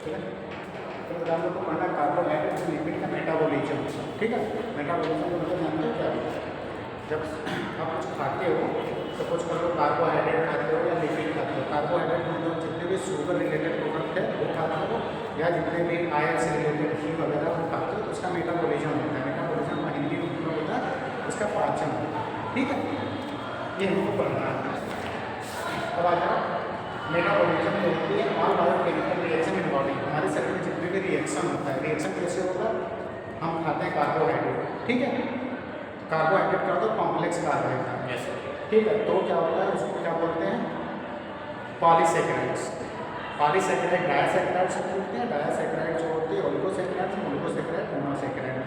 ठीक है। तो हम लोग को पढ़ना कार्बोहाइड्रेट लिपिड का मेटाबॉलिज्म, ठीक है। मेटाबॉलिज्म को मतलब जानते हो क्या है? जब आप कुछ खाते हो, सपोज कर लो कार्बोहाइड्रेट खाते हो या लिपिड खाते हो। कार्बोहाइड्रेट मतलब जितने भी शुगर रिलेटेड प्रोडक्ट है वो खाते हो, या जितने भी आयरन से रिलेटेड घी वगैरह वो खाते हो, तो उसका मेटाबॉलिज्म होता है। मेटाबॉलिज्म का हिंदी में मतलब होता है उसका पाचन, ठीक है। ये हमको पढ़ना है। अब आ जाओ, मेटाबॉलिज्म जो होती है all biochemical reaction in body. हमारे शरीर में जितने भी रिएक्शन होता है, रिएक्शन कैसे होता है? हम खाते हैं कार्बोहाइड्रेट, ठीक है। कार्बोहाइड्रेट क्या होता है? कॉम्प्लेक्स कार्बोहाइड्रेट, ठीक है। तो क्या होता है, उसको क्या बोलते हैं? पॉलीसेकेराइड्स। पॉलीसेकेराइड डायसेकेराइड से बोलते हैं, डायसेकेराइड जो होती है ओलिगोसेकेराइड, ओलिगोसेकेराइड मोनोसेकेराइड,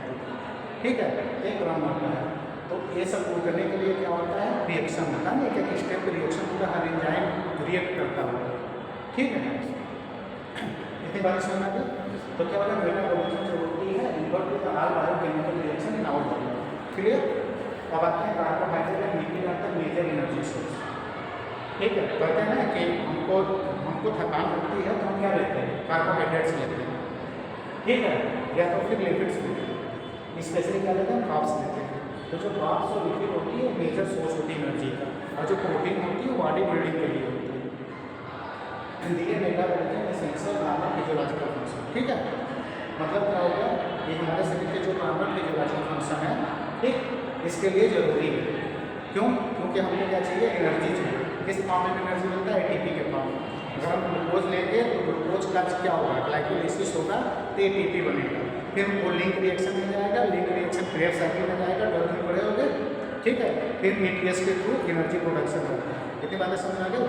ठीक है। एक क्रम होता है। तो ये सब पूर्ण करने के लिए क्या होता है? रिएक्शन होता है, एक एक स्टेप रिएक्शन पूरा हर एंजाइम रिएक्ट करता होगा, ठीक है। इतनी बात समझ आ गई? तो क्या होता है? मेटाबॉलिज्म जो होती है involve to the all biochemical reaction in our body, clear. अब आते हैं carbohydrate and lipid are the major energy source, ठीक है। कहते हैं ना कि हमको थकान होती है तो हम क्या लेते हैं? कार्बोहाइड्रेट्स लेते हैं, ठीक है, या तो फिर लिपिड्स लेते हैं। स्पेशली क्या लेते हैं? कार्ब्स लेते हैं। तो जो कार्ब्स और लिपिड होती है मेजर सोर्स होती है एनर्जी का, और जो प्रोटीन होती है बॉडी बिल्डिंग के लिए होती है। दिए metabolism essential normal physiological function, ठीक है। मतलब क्या होगा? ये हमारे शरीर के जो नॉर्मल फिजियोलॉजिकल फंक्शन है, ठीक, इसके लिए जरूरी है। क्यों? क्योंकि हमको क्या चाहिए? एनर्जी चाहिए। किस फॉर्म में एनर्जी मिलता है? एटीपी के फॉर्म में। अगर हम ग्लूकोज लेंगे तो ग्लूकोज का क्या होगा? ग्लाइकोलाइसिस होगा तो एटीपी बनेगा, फिर हमको लिंक रिएक्शन में जाएगा, लिंक रिएक्शन क्रेब साइकिल में जाएगा, डॉट में बड़े हो गए, ठीक है। फिर ईटीएस के थ्रू एनर्जी प्रोडक्शन होता है। कितनी बातें समझ आ गई?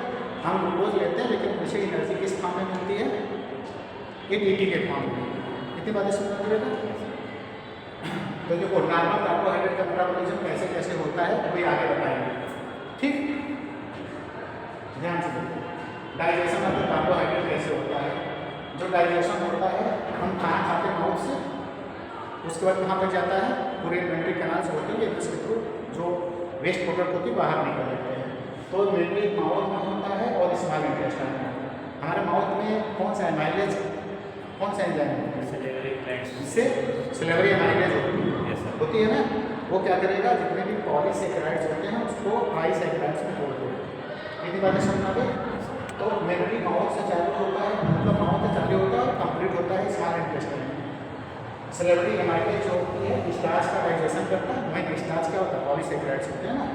हम ग्लूकोज लेते हैं लेकिन मुझे एनर्जी किस फॉर्म में मिलती है? एटीपी के फॉर्म में। कितनी बातें समझ आ गई? तो देखो नॉर्मल कार्बोहाइड्रेट का मेटाबॉलिज्म कैसे कैसे होता है अभी आगे बताएंगे, ठीक। ध्यान से देखो, डाइजेशन ऑफ द कार्बोहाइड्रेट कैसे होता है? जो डाइजेशन होता है, हम खाना खाते हैं माउथ से, उसके बाद कहाँ पर जाता है? पूरे इन्वेंट्री कैनाल से होती है, इसके थ्रू जो वेस्ट प्रोडक्ट होती है बाहर निकल लेते हैं। तो मेनली माउथ में होता है और स्मॉल इंटेस्टाइन में। हमारे माउथ में कौन सा एमाइलेज, कौन सा एंजाइम होता है? इससे सिलेवरी एमाइलेज होती है ना। वो क्या करेगा? जितने भी पॉलीसेकेराइड्स होते हैं उसको ट्राइसेकेराइड्स में तोड़ देगा। इतनी बातें समझ आ गई? तो मेनली माउथ से चालू होता है, मतलब माउथ से चालू होता है और कंप्लीट होता है स्मॉल इंटेस्टाइन में। सिलेवरी एमाइलेज जो होती है स्टार्च का डाइजेशन करता है। वहीं स्टार्च क्या होता है? पॉलीसेकेराइड्स होते हैं ना।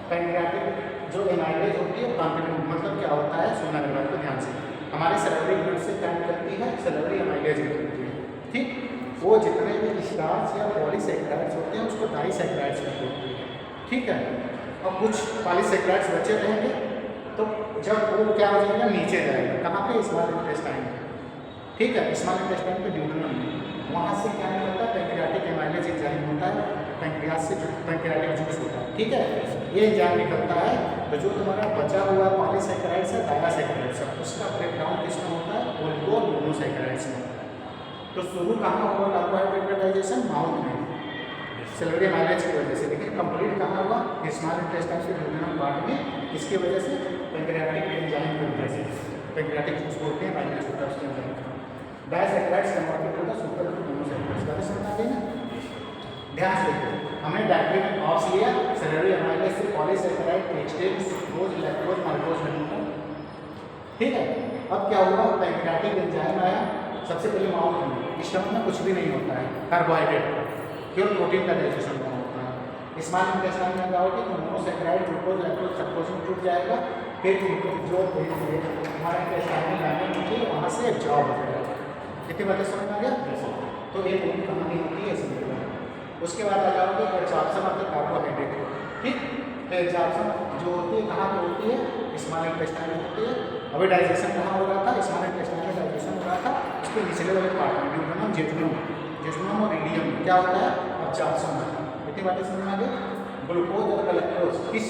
पैनक्रियाटिक जो एमाइलेज होती है कंप्लीट मतलब क्या होता है? सुनना मेरी बात को ध्यान से। हमारे सिलेवरी ग्लैंड से क्या करती है? सिलेवरी एमाइलेज करती है, ठीक। वो जितने भी स्टार्च या पॉलीसेकेराइड्स होते हैं उसको डाइसेकेराइड्स में तोड़ती है, ठीक है। और कुछ पॉलीसेकेराइड्स बचे रहेंगे तो जब वो क्या हो जाएगा? नीचे जाएगा। कहाँ पे? स्मॉल इंटेस्टाइन में, ठीक है। स्मॉल इंटेस्टाइन पे ड्यूडेनम में, वहाँ से क्या निकलता है? पैंक्रियाटिक एमाइलेज एंजाइम होता है, पैंक्रियास से पैंक्रियाटिक जूस होता है, ठीक है। ये एंजाइम निकलता है तो जो तुम्हारा बचा हुआ पॉलीसेकेराइड्स है, डायसेकेराइड्स है, उसका ब्रेकडाउन किसमें होता है? ओलिगो और मोनोसेकेराइड्स में। तो शुरू कहाँ होगा कार्बोहाइड्रेट का डाइजेशन? माउथ में, सिलेवरी एमाइलेज की वजह से। लेकिन कंप्लीट कहाँ होगा? स्मॉल इंटेस्टाइन से ड्यूडेनम पार्ट में, किसकी वजह से? पैंक्रियाटिक एंजाइम की वजह से। पैंक्रियाटिक जूस बोलते हैं, एमाइलेज होता है उसके अंदर। डायसेकेराइड्स कन्वर्टेड होता है सुपर टू मोनोसेकेराइड्स। बातें समझ आ गई ना? ध्यान से देखो, हमने डायरेक्ट ऑफ लिया सिलेवरी एमाइलेज से पॉलीसेकेराइड, एक्सटेज, सुक्रोज, लैक्टोज, माल्टोज बनेगा, ठीक है। अब क्या हुआ? पैंक्रियाटिक एंजाइम आया सबसे पहले माउथ में। स्टमक में कुछ भी नहीं होता है कार्बोहाइड्रेट, केवल प्रोटीन का डाइजेशन का होता है। स्मॉल इंटेस्टाइन में जाओगे तो मोनोसेकेराइड, ग्लूकोज, लैक्टोज, सक्रोज में टूट जाएगा। फिर जो हमारे इंटेस्टाइन में लाइनिंग होती है वहाँ से एब्जॉर्ब हो जाएगा। कितनी बातें समझ में आ गया? तो ये पूरी कहानी होती है इसमें। उसके बाद आ जाओगे एब्जॉर्प्शन ऑफ द कार्बोहाइड्रेट, ठीक। तो एब्जॉर्प्शन जो होती है कहाँ पे होती है? स्मॉल इंटेस्टाइन में होती है। अभी डाइजेशन कहाँ हो रहा था? स्मॉल इंटेस्टाइन में डाइजेशन हो रहा था। उसके निचले वाले पार्ट में ड्यूडेनम, जेजुनम और इलियम क्या होता है? एब्जॉर्प्शन होता है। कितनी बातें समझ में आ गई? ग्लूकोज और ग्लैक्टोज किस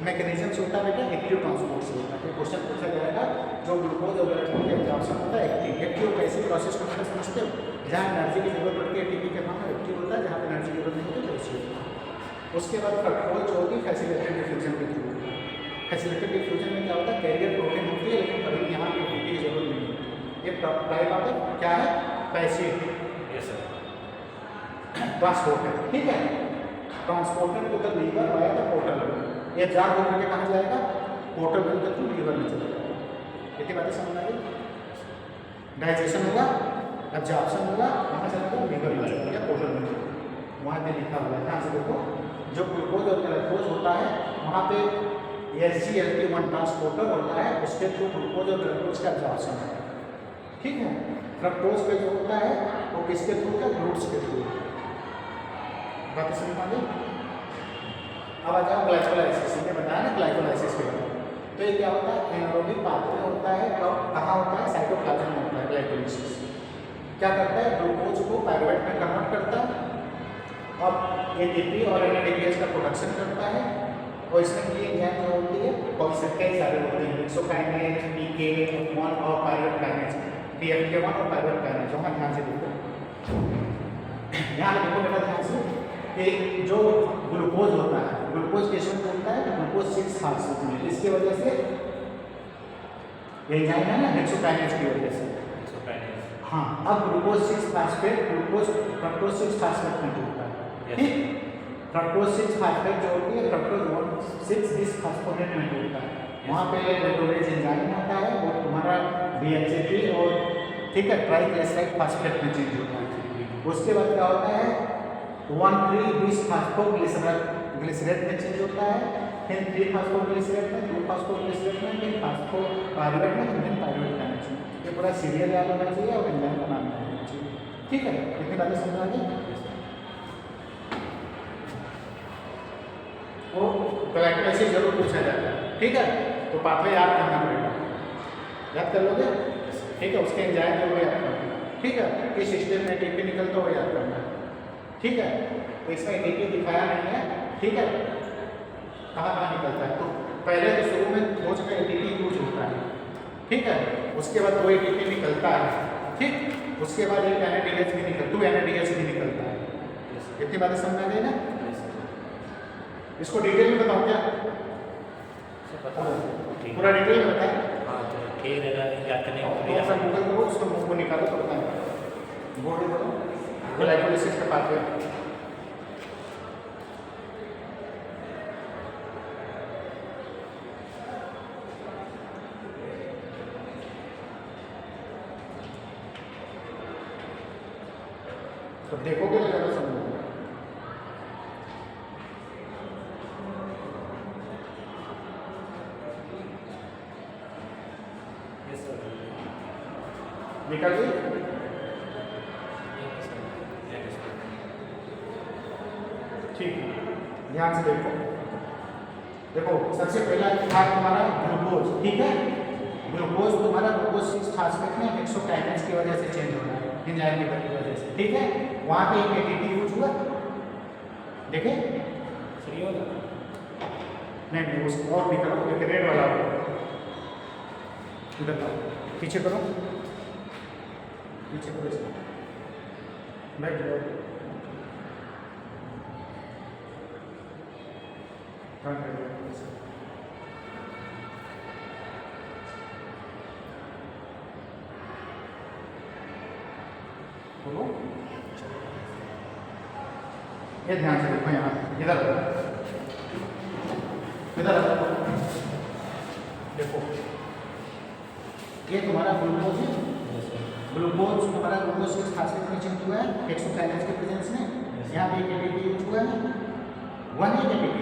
मैकेनिज्म से होता है बेटा? एक्टिव ट्रांसपोर्ट से होता है। ये क्वेश्चन पूछा जाएगा, जो ग्लूकोज और ग्लैक्टोज का एब्जॉर्प्शन होता है एक्टिव कैसे प्रोसेस करता है समझते हो? जहाँ एनर्जी की जरूरत पड़ती है एटीपी के फॉर्म में एक्टिव होता है, जहाँ पर एनर्जी की जरूरत नहीं होती वैसे होता है। उसके बाद फ्रक्टोज जो होती है फैसिलिटेटेड डिफ्यूजन के थ्रू। फैसिलिटेटेड डिफ्यूजन में क्या होता है? कैरियर प्रोटीन होती है लेकिन कभी यहाँ पे एटीपी की जरूरत नहीं होती, ये ट्राइलॉटर क्या है? पैसिव ट्रांसपोर्टर, ठीक है। ट्रांसपोर्टर को उधर लीवर वाया था पोर्टल, ये जार होकर के कहाँ जाएगा? पोर्टल के थ्रू लीवर में चला जाएगा। कितनी बातें समझ आ गई? डाइजेशन होगा, एब्जॉर्प्शन होगा, कहाँ चलेगा? लीवर में चलेगा या पोर्टल में चलेगा। वहाँ पे लिखा हुआ है, ध्यान से देखो, जो ग्लूकोज और ग्लूकोज होता है वहाँ पे SGLT1 ट्रांसपोर्टर होता है, उसके थ्रू ग्लूकोज और ग्लूकोज का एब्जॉर्प्शन है, ठीक है। फ्रक्टोज पे जो होता है वो किसके थ्रू का? ग्लूट्स के थ्रू। बात समझ में आ गई? अब आ जाओ ग्लाइकोलाइसिस, ने बताया ना ग्लाइकोलाइसिस के बारे में। तो ये क्या होता है? एनारोबिक पाथवे होता है, कहाँ होता है? साइटोप्लाज्म में होता है ग्लाइकोलाइसिस। क्या करता है? ग्लूकोज को पायरुवेट में कन्वर्ट करता है, अब ATP और NADPH का प्रोडक्शन करता है, और इसमें की एंजाइम जो होती है कई सारे होते हैं, हेक्सोकाइनेज, PK1 और पायरुवेट काइनेज, PFK1 और पायरुवेट काइनेज। वहाँ ध्यान से देखो, यहाँ देखो बेटा ध्यान से, कि जो ग्लूकोज होता है, ग्लूकोज किसमें होता है? ग्लूकोज 6 फॉस्फेट में। इसकी वजह से एंजाइम है ना, हेक्सोकाइनेज की वजह से। हाँ, अब ग्लूकोज 6 फॉस्फेट फ्रक्टोज 6 फॉस्फेट में टूटता है, ठीक। फ्रक्टोज 6 फॉस्फेट जो होती है फ्रक्टोज 6 बिसफॉस्फोनेट में टूटता है, वहाँ पे ग्लूकोज एंजाइम होता है, वो तुम्हारा BHAP और ठीक है ट्राइग्लिसराइड फॉस्फेट में चेंज होता है। उसके बाद क्या होता है? 1,3-बिसफॉस्फोग्लिसरेट में चेंज होता है, फिर 3-फॉस्फोग्लिसरेट में, 2-फॉस्फोग्लिसरेट में, फिर फॉस्फोपायरुवेट में, फिर पायरुवेट काइनेज में। ये पूरा सीरियल याद होना चाहिए और एंजाइम का नाम याद होना चाहिए, ठीक है। कितनी बातें समझ आ गई? वो ग्लाइकोलाइसिस जरूर पूछा जाता है, ठीक है। तो पाथवे याद करना पड़ेगा, याद कर लोगे, ठीक है। उसके एंजाइम जो याद करना, ठीक है। किस स्टेप में ATP निकलता हो याद करना, ठीक है। तो इसमें ATP दिखाया नहीं है, ठीक है, कहाँ कहाँ निकलता है। तो पहले तो शुरू में 2 जगह ATP यूज होता है, ठीक है। उसके बाद 2 ATP निकलता है, ठीक। उसके बाद एक NADH भी निकलता है, 2 NADH भी निकलता है। इतनी बातें समझ आ गई ना? इसको डिटेल में बताऊँ क्या? पूरा डिटेल में बताएं? ठीक है, याद करने को गूगल करो, उसको मुंह को निकालो तो बताएं। बोर्ड करो ग्लाइकोलाइसिस का पाथवे। तो देखोगे तो ज़्यादा समझोगे। निकल गई? ठीक, ध्यान से देखो, देखो सबसे पहला था तुम्हारा ग्लूकोज, ठीक है। ग्लूकोज तुम्हारा ग्लूकोज 6 फॉस्फेट में हेक्सोकाइनेज की वजह से चेंज हो रहा है, एंजाइम की वजह से, ठीक है। वहाँ पे एक ATP यूज हुआ, देखे? नहीं, उसको और भी करो, एक रेड वाला इधर पीछे करो, पीछे करो इसको, बैठ जाओ, बोलो। ये ध्यान से देखो, यहाँ इधर इधर देखो, ये तुम्हारा ग्लूकोज है, ग्लूकोज तुम्हारा ग्लूकोज 6 फॉस्फेट में चेंज हुआ है हेक्सोकाइनेज के प्रेजेंस में। यहाँ पे एक ATP यूज हुआ है, 1 ATP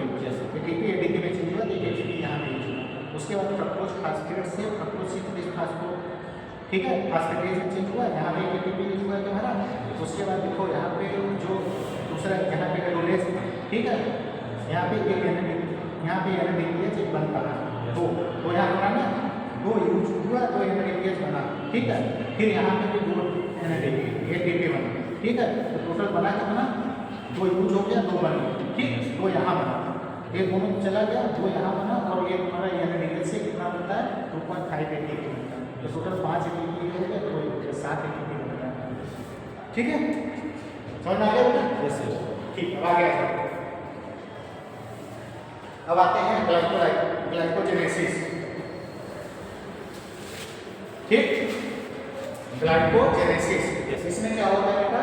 ADP में चेंज हुआ, तो एक ATP यहाँ पे यूज हुआ। उसके बाद फ्रक्टोज फॉस्फेट से फ्रक्टोज 6 बिसफॉस्फो, ठीक है, फॉस्फेटेज में चेंज हुआ, यहाँ पे एक ATP यूज हुआ है तुम्हारा। उसके बाद देखो यहाँ पे जो दूसरा यहाँ पे एडोलेस, ठीक है, यहाँ पे एक यहाँ पे NADPH एक बनता है, तो यहाँ बना ना, 2 यूज हुआ, 2 NADPH बना, ठीक है। फिर यहाँ पे भी 2 ATP बना, ठीक है। तो टोटल बना कितना? 2 यूज हो गया, 2 बन गया, ठीक। 2 यहाँ बना, एक दोनों चला गया, 2 यहाँ बना, और ये तुम्हारा NADPH से कितना बनता है? 2.5 ATP बनता है। तो टोटल 5 ATP हो गया, 2 हो गया, 7 ATP बनता है, ठीक है। समझ में आ गया बेटा? ठीक, अब आ गया। अब आते हैं ग्लाइकोजेनेसिस, ठीक। ग्लाइकोजेनेसिस। Yes. इसमें क्या होता है बेटा,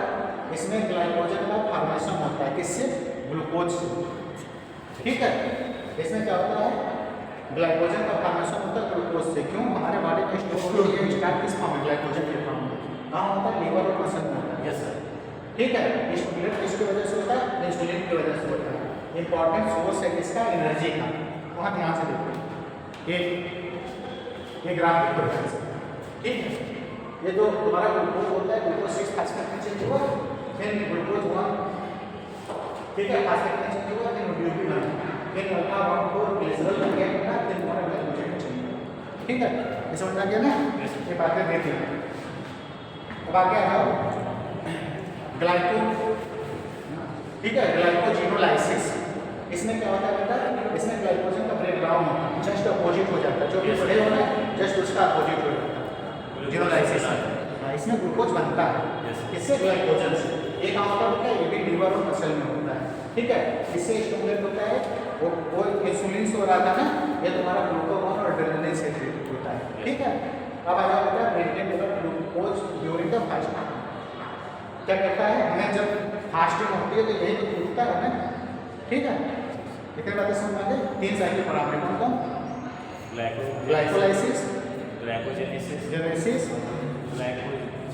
इसमें ग्लाइकोजन का फॉर्मेशन होता है, किससे? ग्लूकोज से। ठीक है, इसमें क्या होता है, ग्लाइकोजन का फॉर्मेशन होता है ग्लूकोज से। क्यों? हमारे बॉडी में स्टोर ये स्टार्ट किस फॉर्म में? ग्लाइकोजन के फॉर्म में। कहाँ होता है? लीवर और मसल में होता है। Yes sir. ठीक है, स्टिमुलेट किसकी वजह से होता है? इंसुलिन की वजह से होता है। इंपॉर्टेंट सोर्स है किसका? एनर्जी का। वहाँ ध्यान से देखो, ये ग्राफ देखो ध्यान से। ठीक है, ये जो तुम्हारा ग्लूकोज होता है, ग्लूकोज 6 फास्फेट में चेंज हुआ, फिर ग्लूकोज 1, ठीक है, फास्फेट में चेंज हुआ, फिर ग्लूकोज 1, फिर अल्फा 1 को ग्लिसरॉल में गया ना, फिर तुम्हारा ग्लाइकोजन में चेंज हुआ। ठीक है, ये समझ आ गया ना? ये बातें देख लो। अब आगे आ जाओ, ग्लाइको, ठीक है, ग्लाइकोजिनोलाइसिस। इसमें क्या होता है बेटा, इसमें ग्लाइकोजन का ब्रेकडाउन जस्ट अपोजिट हो जाता है, जो भी बड़े हो रहा है जस्ट उसका अपोजिट हो जाता है, जिनोलाइसिस। इसमें ग्लूकोज बनता है, इससे ग्लाइकोजन से। एक कहाँ होता है, ये भी लीवर और मसल में होता है। ठीक है, इससे स्टिमुलेट होता है, वो इंसुलिन से हो रहा था ना, ये तुम्हारा ग्लूकोगॉन और एड्रेनलिन से होता है। ठीक है, अब आ जाओ बेटा, maintain glucose during the fasting. क्या करता है, हमें जब फास्टिंग होती है तो यही तो टूटता है ना। ठीक है, इतने बातें समझ आ गई। 3 साइकिल पढ़ा आपने, कौन कौन? Glycolysis, genesis,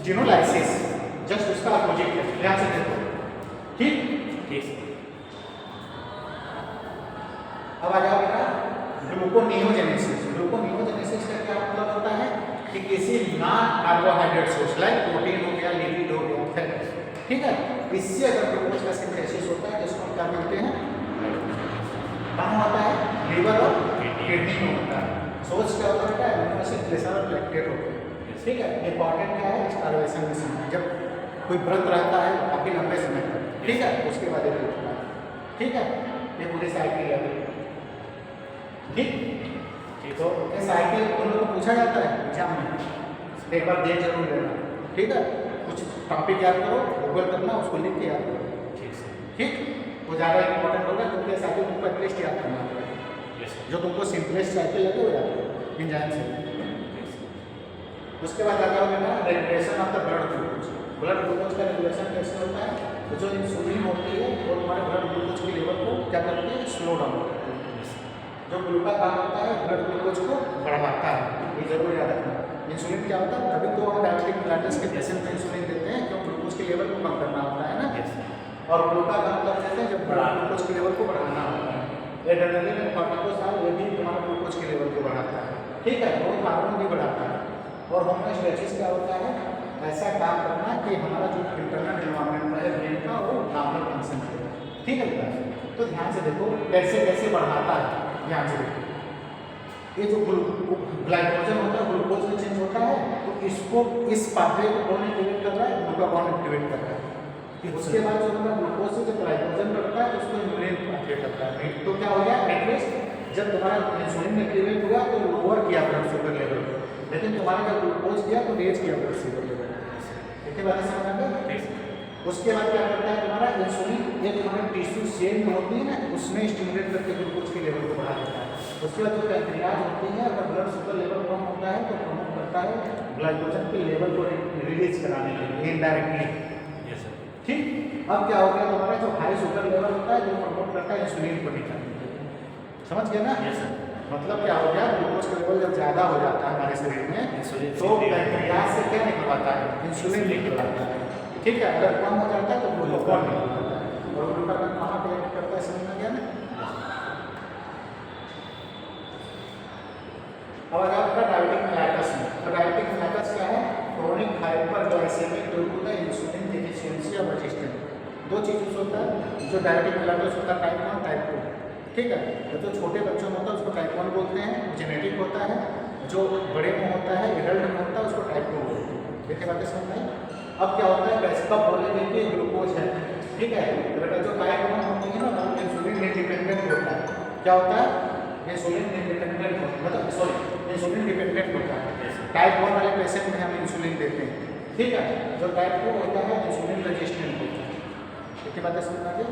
glycogenolysis. जस्ट उसका अपोजिट है, ध्यान से देखो। ठीक, अब आ जाओ बेटा, ग्लूकोनियोजेनेसिस। ग्लूकोनियोजेनेसिस का क्या मतलब होता है कि किसी non carbohydrate source like protein हो गया, लिपिड हो गया, फैट, ठीक है, इससे अगर ग्लूकोज का सिंथेसिस होता है, जिसको हम क्या बोलते हैं, कहाँ होता है? लीवर और किडनी में होता है। सोर्स क्या होता है? अमीनो एसिड, ग्लिसरॉल और लैक्टेट होते हैं। ठीक है, इंपॉर्टेंट क्या है? स्टार्वेशन में समय, जब कोई व्रत रहता है काफी लंबे समय तक, ठीक है, उसके बाद ये होता है। ठीक है, ये पूरी साइकिल है। ठीक, तो ये साइकिल तुम लोग को पूछा जाता है एग्जाम में, तो एक बार देख जरूर लेना। ठीक है, कुछ टॉपिक याद करो, गूगल करना, उसको लिख के याद करो। ठीक, वो ज़्यादा इंपॉर्टेंट होगा, क्योंकि साइकिल तुमको एटलीस्ट याद करना पड़ेगा। जो तुमको सिंपलेस्ट साइकिल लगे वो याद करो इंजाइन से। उसके बाद आ जाओगे ना, regulation of the blood glucose. Blood glucose का रेगुलेशन कैसे होता है? तो जो इंसुलिन होती है वो तुम्हारे ब्लड ग्लूकोज के लेवल को क्या करती है? स्लो डाउन करती है। जो ग्लूकागॉन होता है ब्लड ग्लूकोज को बढ़ाता है, ये जरूर याद रखना। इंसुलिन क्या होता है? अभी तो हम डायबिटिक मेलाइटिस के पेशेंट में इंसुलिन देते हैं, क्यों? ग्लूकोज के लेवल को कम करना होता है ना। और ग्लूकागॉन कब देते हैं? जब ब्लड ग्लूकोज के लेवल को बढ़ाना होता है। एड्रेनलिन में कॉर्टिकोस्टेरॉल, ये भी तुम्हारा ग्लूकोज के लेवल को बढ़ाता है। ठीक है, वो हार्मोन भी बढ़ाता है। और होम्योस्टैसिस क्या होता है? ऐसा काम करना कि हमारा जो इंटरनल एनवायरनमेंट है ब्रेन का, वो नॉर्मल फंक्शन करे। ठीक है बेटा, तो ध्यान से देखो कैसे कैसे बढ़ाता है, ध्यान से देखो। ये जो ग्लाइकोजन होता है ग्लूकोज में चेंज होता है, तो इसको इस पाथवे को कौन एक्टिवेट कर रहा है? ग्लूकागॉन एक्टिवेट कर रहा है। उसके बाद जो हमारा ग्लूकोज से जब ग्लाइकोजन बढ़ता है तो उसको इंसुलिन एक्टिवेट करता है। तो क्या हो गया? एटलीस्ट जब तुम्हारा इंसुलिन एक्टिवेट हुआ तो लोअर किया ब्लड शुगर लेवल, लेकिन तुम्हारा जब ग्लूकोज किया तो रेज किया ब्लड शुगर लेवल। देखिए बातें समझ आ गई। उसके बाद क्या करता है तुम्हारा इंसुलिन, ये तुम्हारे टिश्यू सेल में होती है ना, उसमें स्टिमुलेट करके ग्लूकोज के लेवल को बढ़ा देता है। उसके बाद जो पैंक्रियाज होती है, अगर ब्लड शुगर लेवल कम होता है तो प्रमोट करता है ग्लाइकोजन के लेवल को रिलीज कराने के लिए इनडायरेक्टली। ठीक, अब क्या हो गया तुम्हारा जो हाई शुगर लेवल होता है, जो प्रमोट करता है इंसुलिन को निकालने के लिए। समझ गया ना? मतलब क्या हो गया? ग्लूकोज का लेवल जब ज़्यादा हो जाता है हमारे शरीर में तो पैंक्रियाज से क्या निकलवाता है? इंसुलिन निकलवाता है। ठीक है, अगर कम हो जाता है तो ग्लूकागॉन निकलवाता है। और ग्लूकागॉन कहाँ पे एक्ट करता है, समझ में गया ना? अब आ जाओ डायबिटिक मेलाइटिस में। तो डायबिटिक मेलाइटिस क्या है? Chronic hyperglycemic due to the insulin deficiency और रेजिस्टेंस। दो चीज़ों से होता है। जो डायबिटिक मेलाइटिस होता है टाइप 1 टाइप 2। ठीक है, तो जो छोटे बच्चों में होता है उसको टाइप 1 बोलते हैं, जेनेटिक होता है। जो बड़े में होता है, एडल्ट में होता है, उसको टाइप 2 बोलते हैं। देखिए बातें समझ में आई? अब क्या होता है? वैसे कब बोलेंगे कि ग्लूकोज है। ठीक है, बेटा जो टाइप 1 होती है ना, वो इंसुलिन इंडिपेंडेंट होता है। क्या होता है? इंसुलिन इंडिपेंडेंट मतलब सॉरी इंसुलिन डिपेंडेंट होता है। टाइप 1 वाले पेशेंट में हम इंसुलिन देते हैं। ठीक है, जो टाइप 2 होता है इंसुलिन रेजिस्टेंट होता है। देखिए बातें समझ आ गई।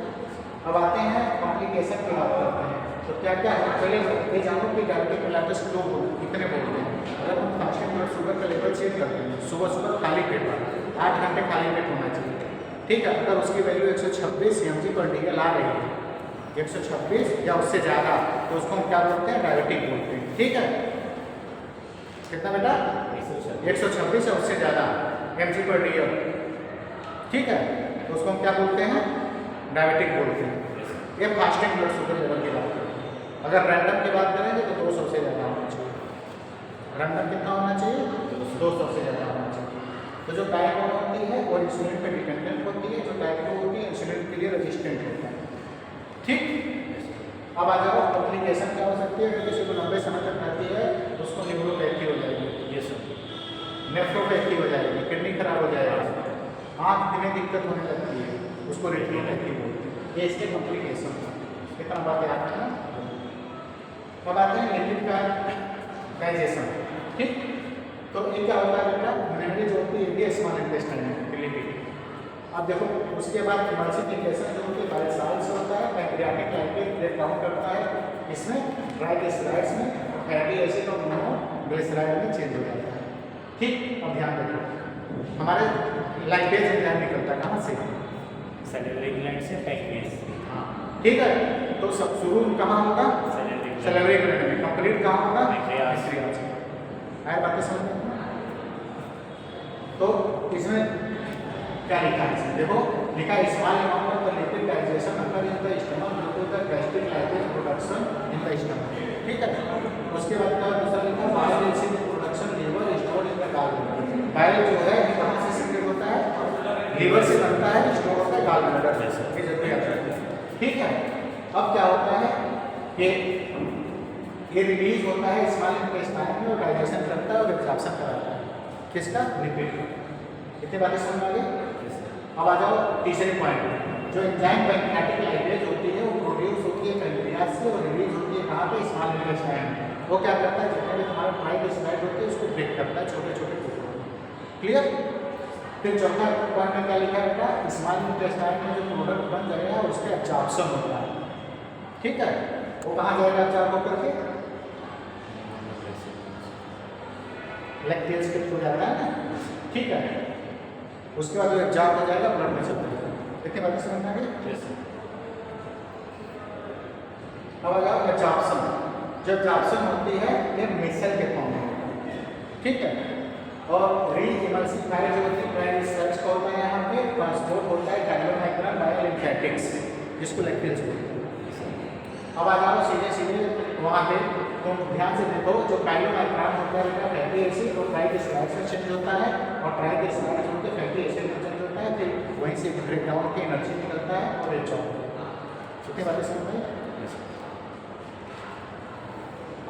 अब आते हैं कॉम्प्लिकेशन की बात करते हैं। तो क्या क्या है? चलिए ये जानो कि डायबिटिक मेलाइटिस कितने बोलते हैं। अगर हम फास्टिंग ब्लड शुगर का लेवल चेक करते हैं सुबह सुबह खाली पेट वाला 8 घंटे खाली पेट होना चाहिए, ठीक है। अगर उसकी वैल्यू 126 mg/dl आ रही है 126 या उससे ज़्यादा तो उसको हम क्या बोलते हैं, डायबिटिक बोलते हैं, ठीक है। कितना बेटा 126 या उससे ज़्यादा mg/dl, ठीक है, तो उसको हम क्या बोलते हैं, डायबिटिक बोलते हैं। ये फास्टिंग ब्लड शुगर लेवल की बात है। अगर रैंडम की बात करेंगे तो 200 से ज़्यादा होना चाहिए। रैंडम कितना होना चाहिए, 200 से ज़्यादा होना चाहिए। तो जो टाइप 1 होती है वो इंसुलिन पे डिपेंडेंट होती है, जो टाइप 2 होती है इंसुलिन के लिए रेजिस्टेंट होता है, ठीक। अब आ जाओ कॉम्प्लिकेशन क्या हो सकती है, अगर किसी को लंबे समय तक रहती है तो उसको न्यूरोपैथी हो जाएगी, नेफ्रोपैथी हो जाएगी, किडनी खराब हो जाएगा, आँख में दिक्कत होने लगती है, उसको रेटिनोपैथी बोलते हैं। ये इसके कॉम्प्लिकेशन है, कितना बात याद रखना। अब आते हैं लिपिड का डाइजेशन, ठीक। तो ये क्या होता है बेटा, मेनली जो होती है ये स्मॉल इंटेस्टाइन में लिपिड। अब देखो उसके बाद एमल्सिफिकेशन जो होती है बाइल साल्स होता है, पैंक्रियाटिक लाइपेज ब्रेक डाउन करता है इसमें ट्राइग्लिसराइड्स में, फैटी एसिड और मोनोग्लिसराइड में चेंज हो जाता है, ठीक। अब ध्यान रखो हमारे लाइपेज एंजाइम निकलता है कहाँ से, सैलिवरी ग्लैंड से पैंक्रियास, हाँ ठीक है। तो सब शुरू कहाँ होगा, सैलिवरी ग्लैंड में, कंप्लीट कहाँ होगा, पैंक्रियास में। आए बातें समझ में। तो इसमें क्या लिखा है, इसमें देखो लिखा है small amount of the lipid digestion occur in the stomach due to the gastric lipase production in the stomach, ठीक है। उसके बाद का दूसरा लिखा है bile acid production liver stored in the gall. Bile जो है ये कहाँ से सीक्रेट होता है, लीवर से बनता है, स्टोर होता है गाल ब्लैडर में, ये जरूरी है, ठीक है। अब क्या होता है ये रिलीज होता है स्मॉल इंटेस्टाइन में और डाइजेशन करता है और एब्जॉर्प्शन कराता है, किसका, लिपिड का। इतनी बातें समझ आ गई। अब आ जाओ तीसरे पॉइंट, जो एंजाइम पैंक्रियाटिक लाइपेज होती है वो प्रोड्यूस होती है पैंक्रियास से और रिलीज होती है कहाँ पे, स्मॉल इंटेस्टाइन में। वो क्या करता है, जितने भी तुम्हारे ट्राइग्लिसराइड होते हैं उसको ब्रेक करता है छोटे छोटे टुकड़ों में, क्लियर। फिर चौथा पॉइंट में क्या लिखा है बेटा, स्मॉल इंटेस्टाइन में जो प्रोडक्ट बन जाएगा उसका एब्जॉर्प्शन होता है, ठीक है। वो कहाँ जाएगा एब्जॉर्ब होकर के, लैक्टेज के थ्रू जाता है ना, ठीक है। उसके बाद वो एब्जॉर्ब हो जाएगा, ब्लड में चलता है। इतनी बातें समझ में आ गई। अब आ जाओ एब्जॉर्प्शन। जब एब्जॉर्प्शन होती है ये मिसल के फॉर्म में होती है, ठीक है। और री-इमल्सिफायर जो होती है ट्राइग्लिसराइड्स का होता है यहाँ पे ट्रांसपोर्ट होता है काइलोमाइग्रेन बाय लिम्फेटिक्स, जिसको लैक्टेज बोलते हैं। अब आ जाओ सीधे सीधे वहाँ पे, तो ध्यान से देखो जो काइलोमाइग्रेन होता है फैटी एसिड और ट्राइग्लिसराइड्स में चेंज होता है, और ट्राइग्लिसराइड्स होते फैटी एसिड में चेंज होता है, फिर वहीं से ब्रेक डाउन की एनर्जी निकलता है और एब्जॉर्ब। कितनी बातें समझ में।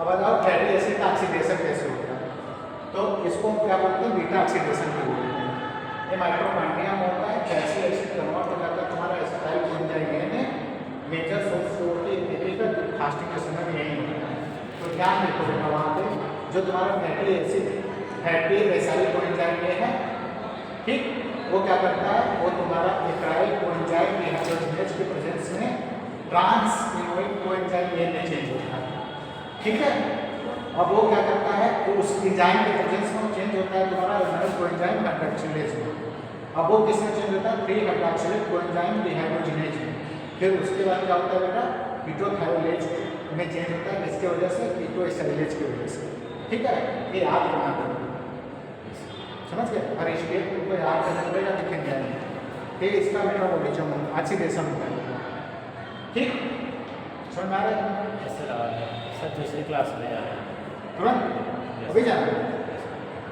अब आ जाओ फैटी एसिड का ऑक्सीडेशन कैसे होता है, तो इसको हम क्या बोलते हैं, बीटा ऑक्सीडेशन भी बोलते हैं। ये माइटोकॉन्ड्रिया में होता है, फैटी एसिड कन्वर्ट हो जाता है तुम्हारा एसिटाइल कोलिन में, मेजर सोर्स जो होती है टिपिकल फास्टिंग के समय में यही होता है। तो ध्यान रखो बेटा वहाँ पे जो तुम्हारा fatty acid fatty acyl coenzyme ये है, ठीक। वो क्या करता है, वो तुम्हारा एसाइल कोएंजाइम डिहाइड्रोजिनेज के प्रेजेंस में ट्रांस इनोइक कोएंजाइम ए में चेंज होता है, ठीक है। अब वो क्या करता है, तो उस एंजाइम के प्रेजेंस में चेंज होता है तुम्हारा इनोइक कोएंजाइम हाइड्रोक्सिलेज में। अब वो किसमें चेंज होता है, 3 हाइड्रोक्सिलेज कोएंजाइम डिहाइड्रोजिनेज में। फिर उसके बाद क्या होता है बेटा, कीटोथायोलेज में चेंज होता है, किसके वजह से, कीटोएसिलेज की वजह से, ठीक है। ये याद करना पड़ेगा, समझ गए। हर स्टेप को याद करना पड़ेगा, लिखेंगे जाएंगे। ये इसका मेटाबॉलिज्म ऑक्सीडेशन होता है, ठीक। समझ में आ रहा है। सर दूसरी क्लास में जा रहे हैं तुरंत अभी जाना है,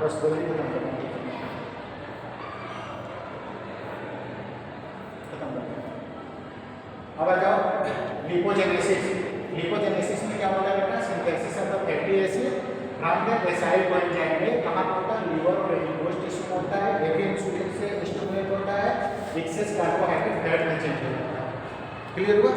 बस जल्दी खत्म करना है। अब आ जाओ लिपोजेनेसिस। लिपोजेनेसिस में क्या होता है बेटा, synthesis of the fatty acid from the acyl coenzyme में कहाँ होता है, लीवर और एडिपोज टिश्यू में होता है। ये भी इंसुलिन से स्टिमुलेट होता है, एक्सेस कार्बोहाइड्रेट फैट में चेंज हो जाता है, क्लियर हुआ।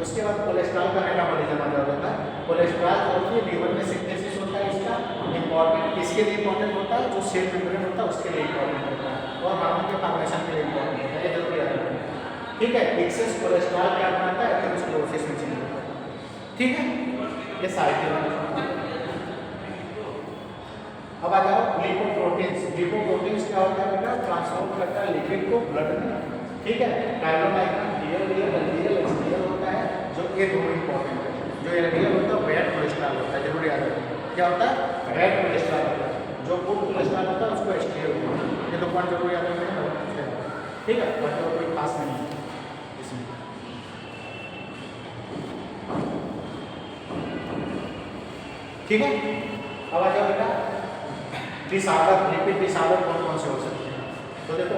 उसके बाद कोलेस्ट्रॉल का मेटाबॉलिज्म आ जाता है। कोलेस्ट्रॉल जो होती है लीवर में सिंथेसिस होता है, इसका इंपॉर्टेंट किसके लिए इंपॉर्टेंट होता है, जो सेल मेम्ब्रेन होता है उसके लिए इंपॉर्टेंट होता है, और हार्मोन के फॉर्मेशन के लिए इंपॉर्टेंट होता है, ये जरूरी याद रखना, ठीक है। एक्सेस कोलेस्ट्रॉल क्या बनाता है, एथेरोस्क्लेरोसिस में चेंज होता है, ठीक है। ये साइकिल अब आ जाओ लिपोप्रोटीन्स। लिपोप्रोटीन्स क्या होता है बेटा? ट्रांसफॉर्म करता है लिपिड को ब्लड में, ठीक है। काइलोमाइग्रेन एलडीएल एचडीएल होता है, जो ये दोनों इंपॉर्टेंट है। जो एलडीएल होता है बैड कोलेस्ट्रॉल होता है, जरूर याद रखना। क्या होता है? बैड कोलेस्ट्रॉल होता है। जो गुड कोलेस्ट्रॉल होता है उसको एचडीएल होता है। ये दो पॉइंट जरूर याद रखना, ठीक है। बाकी और कोई खास नहीं है इसमें। ठीक है, अब आ जाओ बेटा डिसऑर्डर, लिपिड डिसऑर्डर कौन कौन से हो सकते हैं? तो देखो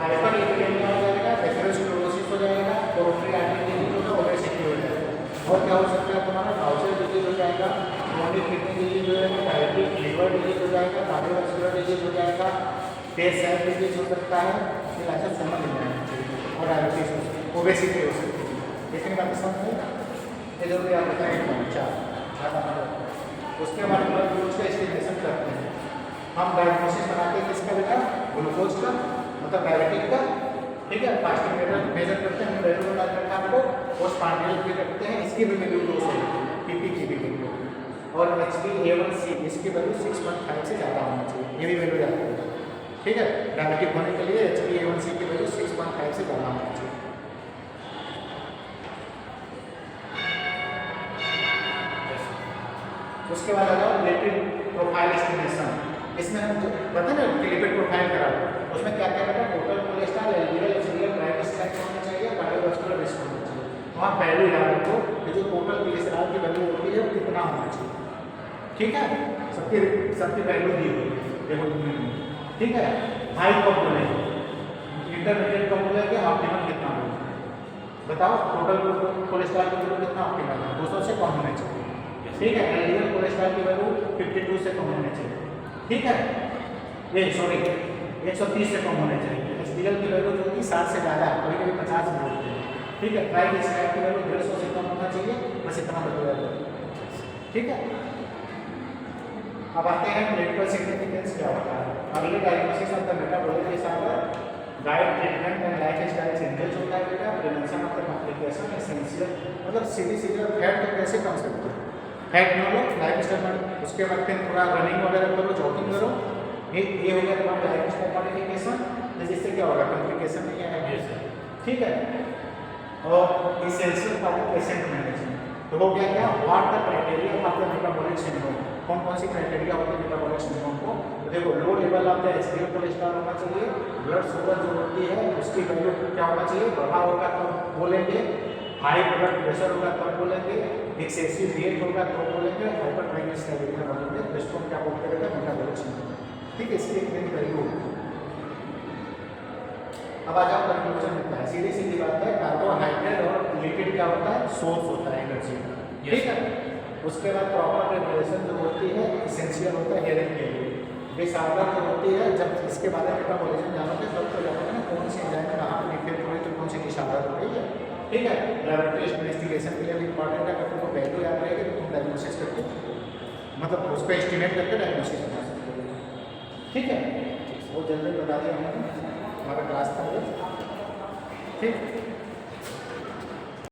हाइपर लिपिडेमिया हो जाएगा, एथेरोस्क्लेरोसिस हो जाएगा, कोरोनरी आर्टरी डिजीज होगा, ओबेसिटी हो जाएगा। और क्या हो सकता है तुम्हारा? बाउचर डिजीज हो जाएगा, क्रोनिक किडनी डिजीज हो जाएगा, डायबिटिक लिवर डिजीज हो जाएगा, कार्डियोवैस्कुलर डिजीज हो जाएगा, टेस्ट सेल डिजीज हो सकता है, फिर ऐसा समझ में आना चाहिए। और डायबिटीज हो सकती है, ओबेसिटी हो सकती है। इतनी बातें समझ में ये जरूरी आप बताएं। 4 उसके बाद ब्लड ग्लूकोज का एस्टिमेशन करते हैं हम। डायग्नोसिस बनाते हैं किसका बेटा? ग्लूकोज का, मतलब डायबिटिक का, ठीक है। फास्टिंग मेजर करते हैं, हमने वैल्यू बता रखा आपको। पोस्टपार्टियल भी रखते हैं, इसकी भी वैल्यू 2 है, पीपी की भी वैल्यू। और HbA1c इसकी वैल्यू 6.5 से ज़्यादा होना चाहिए, ये भी वैल्यू याद रखना, ठीक है। डायबिटिक होने के लिए HbA1c की वैल्यू 6.5 से ज़्यादा होना चाहिए। उसके बाद आ जाओ लिपिड प्रोफाइल एस्टिमेशन। इसमें हम पता ना कि लिपिड प्रोफाइल करा, उसमें क्या क्या बेटा? Total cholesterol, LDL HDL, triglyceride होना चाहिए, कार्डियोवैस्कुलर रिस्क होना चाहिए। वहाँ पहले याद रखो कि जो टोटल कोलेस्ट्रॉल की वैल्यू होती है वो कितना होना चाहिए, ठीक है। सबकी वैल्यू दी हुई है, देखो, ठीक है। हाई कब बोलेंगे, इंटरमीडिएट कब बोलेंगे, ऑप्टिमम कितना होगा? बताओ टोटल कोलेस्ट्रॉल की वैल्यू कितना ऑप्टिमल है? 200 से कम होना चाहिए, ठीक है। एलडीएल कोलेस्ट्रॉल की वैल्यू 52 से कम होनी चाहिए, ठीक है। ये सॉरी 130 से कम होने चाहिए। एचडीएल की वैल्यू जो कि 60 से ज़्यादा, कभी कभी 50 भी होती है, ठीक है। ट्राइग्लिसराइड की वैल्यू 150 से कम होना चाहिए, बस इतना बदल, ठीक है। अब आते हैं क्लिनिकल सिग्निफिकेंस क्या होता है। Early diagnosis of the metabolic disorder, guide treatment and lifestyle changes होता है बेटा। Prevention of the complication essential, मतलब सीधी फैट तो कैसे कम सकते हैं? फैट न लो, लाइफस्टाइल मॉडिफिकेशन। उसके बाद फिर थोड़ा रनिंग वगैरह करो, जॉगिंग करो, ये हो गया तुम्हारा लाइफस्टाइल मॉडिफिकेशन। जिससे क्या होगा? कॉम्प्लिकेशन नहीं आएगा, ठीक है। और essential for the patient management, तो हो गया क्या? What the criteria of the metabolic syndrome, कौन कौन सी क्राइटेरिया होती है मेटाबॉलिक सिंड्रोम को? तो देखो low level of the HDL cholesterol होना चाहिए, ब्लड शुगर जो होती है उसकी वैल्यू क्या होना चाहिए? बढ़ा होगा तो बोलेंगे, हाई ब्लड प्रेशर होगा तब बोलेंगे, एक्सेसिव वेट होगा तो बोलेंगे, हाइपर ट्राइग्लिसराइड बोलेंगे, जिसको क्या बोलते हैं? मेटाबॉलिक सिंड्रोम, ठीक है। इसकी एक वैल्यू। अब आ जाओ कंक्लूजन में, क्या है? सीधी सीधी बात है, कार्बोहाइड्रेट और लिपिड क्या होता है? सोर्स होता है एनर्जी का, ठीक है। उसके बाद प्रॉपर रेगुलेशन जो होती है एसेंशियल होता है हेल्थ के लिए। डिसऑर्डर जो होती है, जब इसके बारे में मेटाबॉलिज्म जानोगे तब तो जानोगे ना कौन सी एंजाइम कहाँ पर डिफेक्ट हो रही है, तो कौन सी डिसऑर्डर हो रही है, ठीक है। लैबोरेटरी इन्वेस्टिगेशन के लिए भी इंपॉर्टेंट है। अगर तुमको वैल्यू याद रहेगी तो तुम डायग्नोसिस करके, मतलब उसको एस्टिमेट करके डायग्नोसिस बना सकते हो, ठीक है। वो जल्दी बता दिया हमने, हमारा क्लास था ये, ठीक।